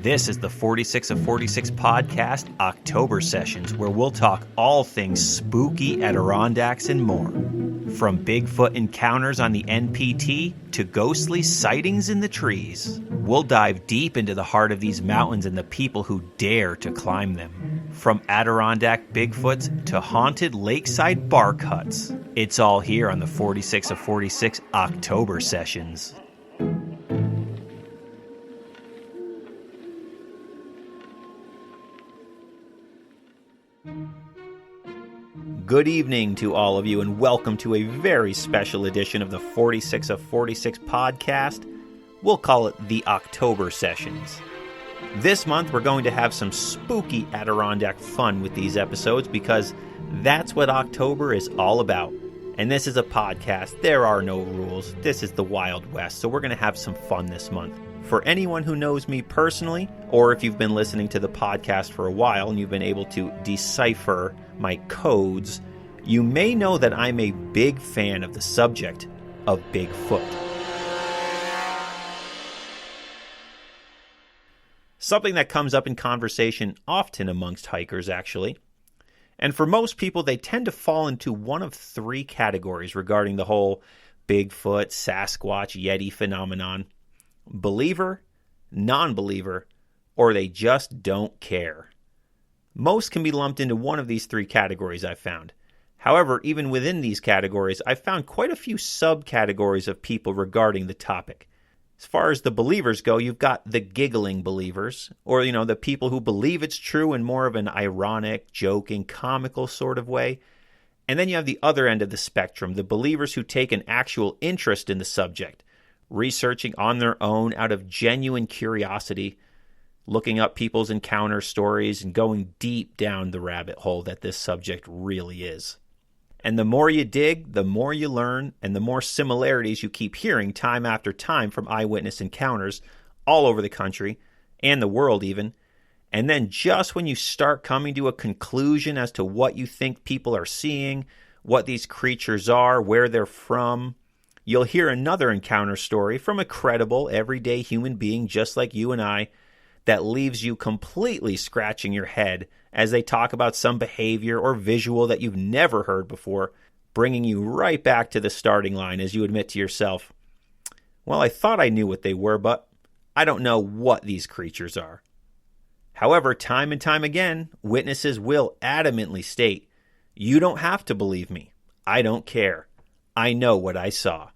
This is the 46 of 46 podcast October Sessions, where we'll talk all things spooky Adirondacks and more. From Bigfoot encounters on the NPT to ghostly sightings in the trees. We'll dive deep into the heart of these mountains and the people who dare to climb them. From Adirondack Bigfoots to haunted lakeside bark huts. It's all here on the 46 of 46 October Sessions. Good evening to all of you, and welcome to a very special edition of the 46 of 46 podcast. We'll call it the October Sessions. This month, we're going to have some spooky Adirondack fun with these episodes because that's what October is all about. And this is a podcast. There are no rules. This is the Wild West, so we're going to have some fun this month. For anyone who knows me personally, or if you've been listening to the podcast for a while and you've been able to decipher my codes, you may know that I'm a big fan of the subject of Bigfoot. Something that comes up in conversation often amongst hikers, actually. And for most people, they tend to fall into one of three categories regarding the whole Bigfoot, Sasquatch, Yeti phenomenon. Believer, non-believer, or they just don't care. Most can be lumped into one of these three categories I've found. However, even within these categories, I've found quite a few subcategories of people regarding the topic. As far as the believers go, you've got the giggling believers, or, the people who believe it's true in more of an ironic, joking, comical sort of way. And then you have the other end of the spectrum, the believers who take an actual interest in the subject, researching on their own out of genuine curiosity, looking up people's encounter stories and going deep down the rabbit hole that this subject really is. And the more you dig, the more you learn, and the more similarities you keep hearing time after time from eyewitness encounters all over the country, and the world even. And then just when you start coming to a conclusion as to what you think people are seeing, what these creatures are, where they're from, you'll hear another encounter story from a credible, everyday human being just like you and I that leaves you completely scratching your head as they talk about some behavior or visual that you've never heard before, bringing you right back to the starting line as you admit to yourself, well, I thought I knew what they were, but I don't know what these creatures are. However, time and time again, witnesses will adamantly state, you don't have to believe me. I don't care. I know what I saw.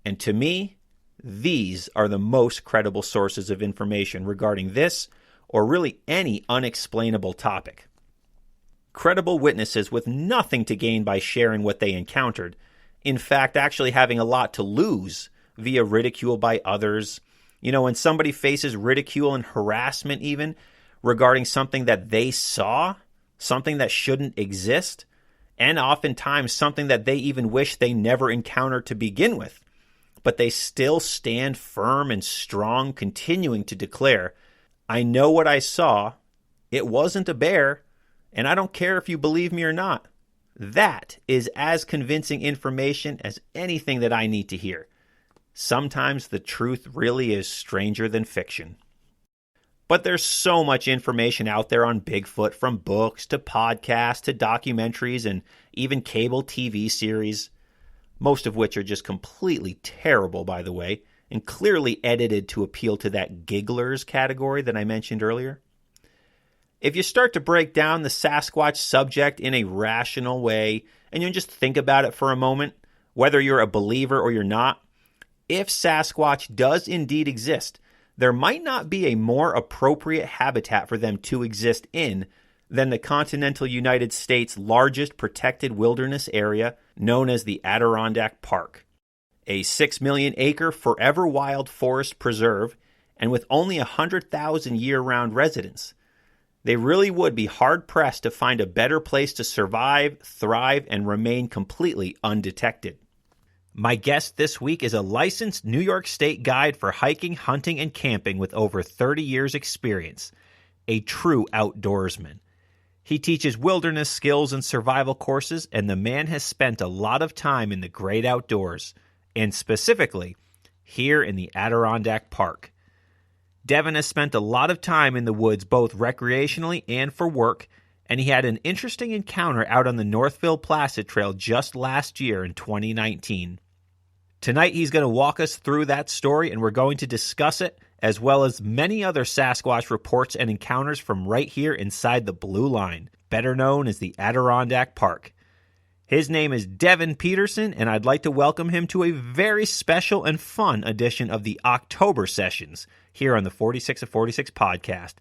And to me, these are the most credible sources of information regarding this or really any unexplainable topic. Credible witnesses with nothing to gain by sharing what they encountered, in fact, actually having a lot to lose via ridicule by others. When somebody faces ridicule and harassment even regarding something that they saw, something that shouldn't exist, and oftentimes something that they even wish they never encountered to begin with, but they still stand firm and strong, continuing to declare, I know what I saw, it wasn't a bear, and I don't care if you believe me or not. That is as convincing information as anything that I need to hear. Sometimes the truth really is stranger than fiction. But there's so much information out there on Bigfoot, from books to podcasts to documentaries and even cable TV series, most of which are just completely terrible, by the way, and clearly edited to appeal to that gigglers category that I mentioned earlier. If you start to break down the Sasquatch subject in a rational way, and you just think about it for a moment, whether you're a believer or you're not, if Sasquatch does indeed exist, there might not be a more appropriate habitat for them to exist in than the continental United States' largest protected wilderness area known as the Adirondack Park, a 6 million acre forever wild forest preserve, and with only 100,000 year-round residents. They really would be hard-pressed to find a better place to survive, thrive, and remain completely undetected. My guest this week is a licensed New York State guide for hiking, hunting, and camping with over 30 years' experience, a true outdoorsman. He teaches wilderness skills and survival courses, and the man has spent a lot of time in the great outdoors, and specifically here in the Adirondack Park. Devin has spent a lot of time in the woods both recreationally and for work, and he had an interesting encounter out on the Northville Placid Trail just last year in 2019. Tonight he's going to walk us through that story, and we're going to discuss it, as well as many other Sasquatch reports and encounters from right here inside the Blue Line, better known as the Adirondack Park. His name is Devin Peterson, and I'd like to welcome him to a very special and fun edition of the October Sessions here on the 46 of 46 podcast.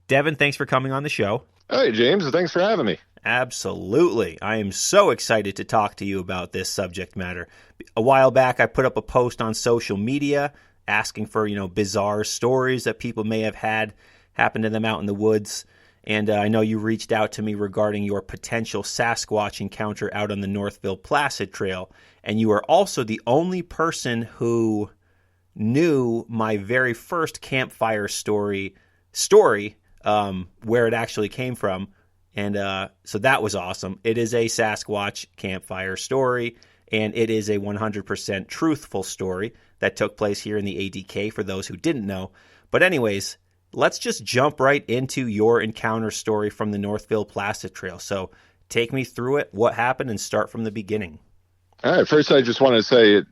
Devin, thanks for coming on the show. Hey, James. Thanks for having me. Absolutely. I am so excited to talk to you about this subject matter. A while back, I put up a post on social media asking for, bizarre stories that people may have had happen to them out in the woods. And I know you reached out to me regarding your potential Sasquatch encounter out on the Northville Placid Trail. And you are also the only person who knew my very first campfire story, where it actually came from. And so that was awesome. It is a Sasquatch campfire story, and it is a 100% truthful story that took place here in the ADK for those who didn't know. But anyways, let's just jump right into your encounter story from the Northville Placid Trail. So take me through it, what happened, and start from the beginning. All right. First, I just want to say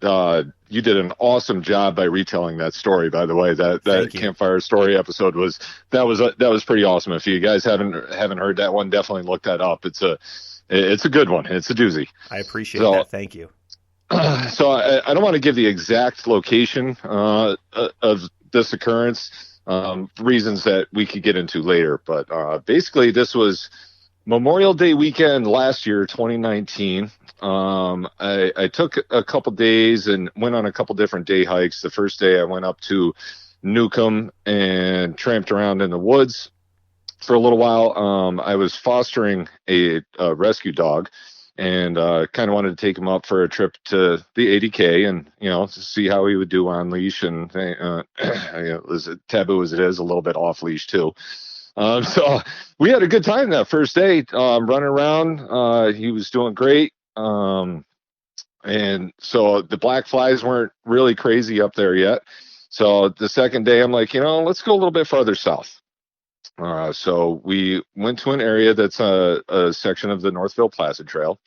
you did an awesome job by retelling that story. By the way, that campfire story episode was pretty awesome. If you guys haven't heard that one, definitely look that up. It's a good one. It's a doozy. I appreciate that. Thank you. So I don't want to give the exact location of this occurrence, reasons that we could get into later. But basically, this was Memorial Day weekend last year, 2019. I took a couple days and went on a couple different day hikes. The first day I went up to Newcomb and tramped around in the woods for a little while. I was fostering a rescue dog and kind of wanted to take him up for a trip to the ADK and, to see how he would do on leash. And as taboo as it is, a little bit off leash too. So we had a good time that first day, running around. He was doing great. And so the black flies weren't really crazy up there yet. So the second day I'm like, let's go a little bit farther south. So we went to an area that's a section of the Northville Placid Trail.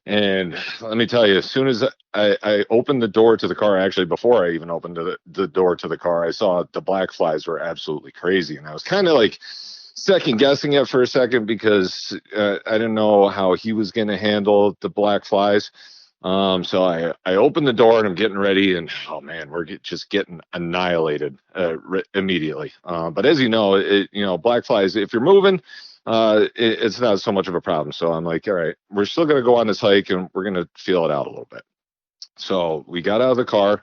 And let me tell you, as soon as I opened the door to the car, actually before I even opened the door to the car, I saw the black flies were absolutely crazy. And I was kind of like second guessing it for a second because I didn't know how he was going to handle the black flies. So I opened the door and I'm getting ready and, oh man, we're just getting annihilated immediately. But as you know, black flies, if you're moving, it's not so much of a problem. So I'm like, all right, we're still going to go on this hike and we're going to feel it out a little bit. So we got out of the car,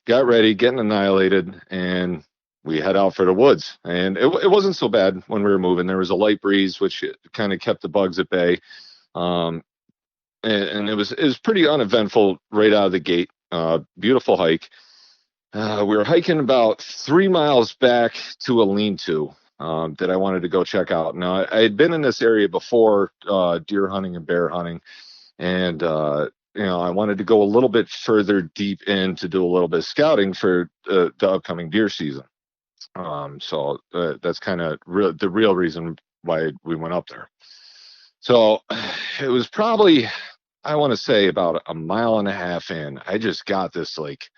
got ready, getting annihilated, and we head out for the woods. And it wasn't so bad when we were moving. There was a light breeze, which kind of kept the bugs at bay. And it was pretty uneventful right out of the gate. Beautiful hike. We were hiking about 3 miles back to a lean-to that I wanted to go check out. Now, I had been in this area before, deer hunting and bear hunting, and I wanted to go a little bit further deep in to do a little bit of scouting for the upcoming deer season. So that's kind of the real reason why we went up there. So it was probably, I want to say, about a mile and a half in. I just got this like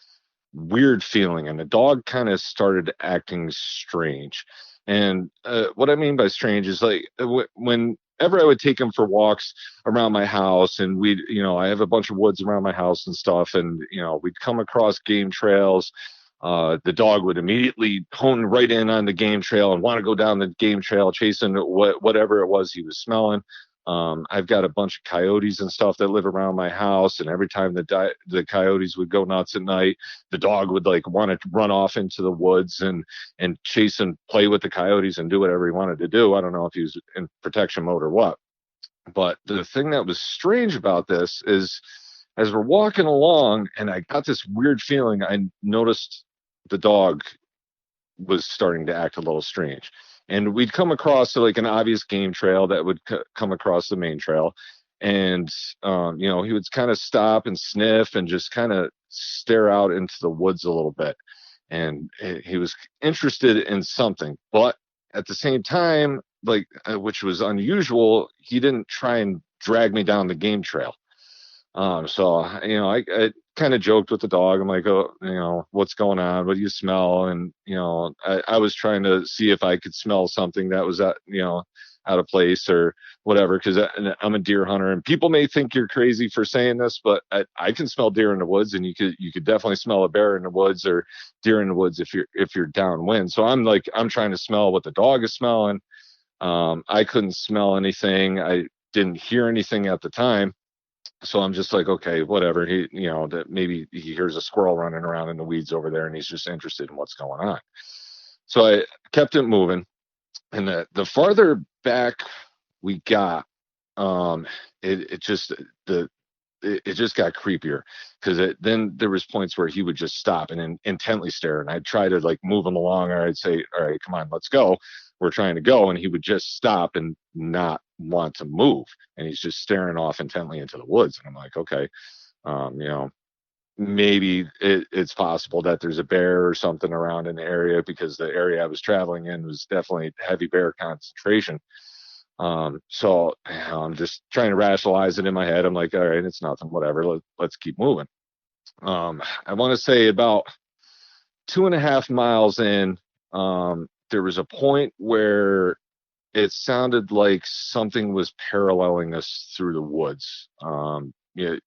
weird feeling, and the dog kind of started acting strange. And what I mean by strange is like whenever I would take him for walks around my house, and I have a bunch of woods around my house and stuff, and we'd come across game trails. The dog would immediately hone right in on the game trail and want to go down the game trail, chasing whatever it was he was smelling. I've got a bunch of coyotes and stuff that live around my house, and every time the coyotes would go nuts at night, the dog would like want to run off into the woods and chase and play with the coyotes and do whatever he wanted to do. I don't know if he was in protection mode or what. But the thing that was strange about this is, as we're walking along, and I got this weird feeling, I noticed the dog was starting to act a little strange. And we'd come across like an obvious game trail that would come across the main trail. And, he would kind of stop and sniff and just kind of stare out into the woods a little bit. and he was interested in something, but at the same time, like, which was unusual, he didn't try and drag me down the game trail. So, I kind of joked with the dog. I'm like, oh, what's going on? What do you smell? And, I was trying to see if I could smell something that was out of place or whatever. Cause I'm a deer hunter, and people may think you're crazy for saying this, but I can smell deer in the woods, and you could definitely smell a bear in the woods or deer in the woods if you're downwind. So I'm trying to smell what the dog is smelling. I couldn't smell anything. I didn't hear anything at the time. So I'm just like, okay, whatever. That maybe he hears a squirrel running around in the weeds over there, and he's just interested in what's going on. So I kept it moving, and the farther back we got, it just it just got creepier, because then there was points where he would just stop and intently stare, and I'd try to like move him along, or I'd say, all right, come on, let's go, we're trying to go, and he would just stop and not want to move, and he's just staring off intently into the woods. And I'm like, okay, maybe it's possible that there's a bear or something around in the area, because the area I was traveling in was definitely heavy bear concentration. So I'm just trying to rationalize it in my head. I'm like, all right, it's nothing, whatever. Let's keep moving. I want to say about 2.5 miles in, there was a point where it sounded like something was paralleling us through the woods. You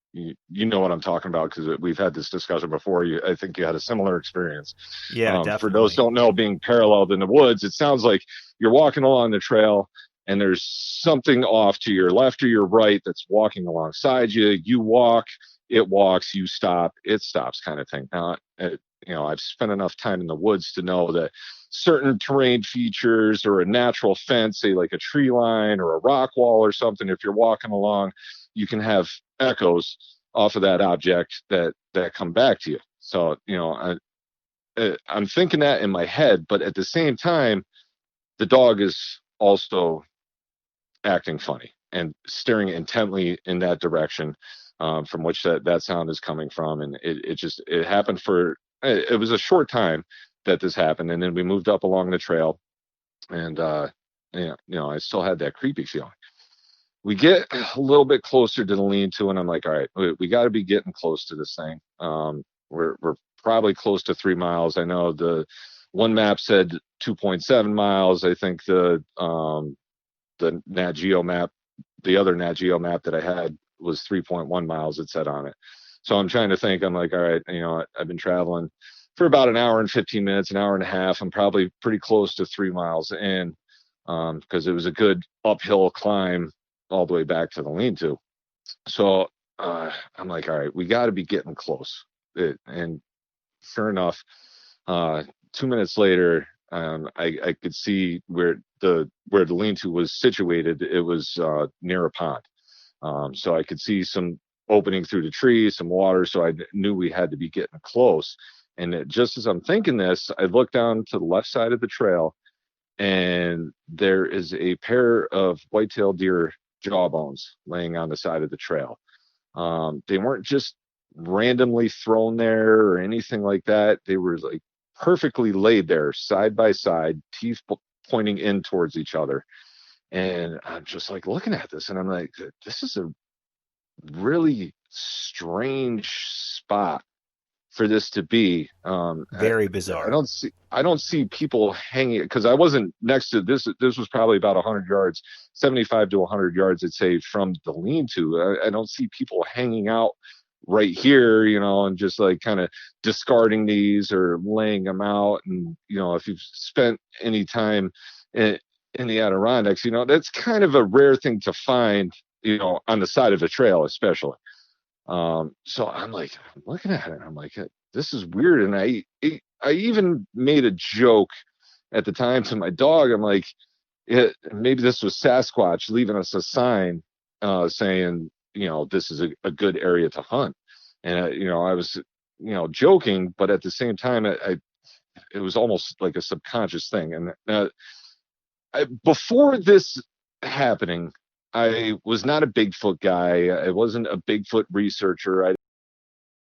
know what I'm talking about, because we've had this discussion before. I think you had a similar experience. Yeah, definitely. For those who don't know, being paralleled in the woods, it sounds like you're walking along the trail, and there's something off to your left or your right that's walking alongside you. You walk, it walks, you stop, it stops, kind of thing. Now, I've spent enough time in the woods to know that certain terrain features or a natural fence, say like a tree line or a rock wall or something, if you're walking along, you can have echoes off of that object that come back to you. So, I'm thinking that in my head, but at the same time, the dog is also acting funny and staring intently in that direction, from which that sound is coming from. And it happened it was a short time that this happened. And then we moved up along the trail, and, I still had that creepy feeling. We get a little bit closer to the lean-to, and I'm like, all right, we got to be getting close to this thing. We're probably close to 3 miles. I know the one map said 2.7 miles. I think the Nat Geo map, the other Nat Geo map that I had, was 3.1 miles, it said on it. So I'm trying to think. I'm like, all right, I've been traveling for about an hour and 15 minutes, an hour and a half. I'm probably pretty close to 3 miles in, because it was a good uphill climb all the way back to the lean-to. So I'm like, all right, we got to be getting close. And sure enough, 2 minutes later, I could see where the lean-to was situated. It was near a pond, so I could see some opening through the trees, some water. So I knew we had to be getting close. And just as I'm thinking this, I look down to the left side of the trail, and there is a pair of white-tailed deer jawbones laying on the side of the trail. They weren't just randomly thrown there or anything like that. They were like perfectly laid there, side by side, teeth pointing in towards each other. And I'm just like looking at this, and I'm like, this is a really strange spot for this to be. Very bizarre. I don't see people hanging, because I wasn't next to this. This was probably about 100 yards, 75 to 100 yards, I'd say, from the lean-to. I don't see people hanging out right here, and just like kind of discarding these or laying them out. And, if you've spent any time in the Adirondacks, that's kind of a rare thing to find, on the side of a trail, especially. So I'm looking at it, and I'm like, this is weird. And I even made a joke at the time to my dog. I'm like, maybe this was Sasquatch leaving us a sign, saying, this is a good area to hunt. And, I was, joking, but at the same time, it was almost like a subconscious thing. And before this happening, I was not a Bigfoot guy. I wasn't a Bigfoot researcher. I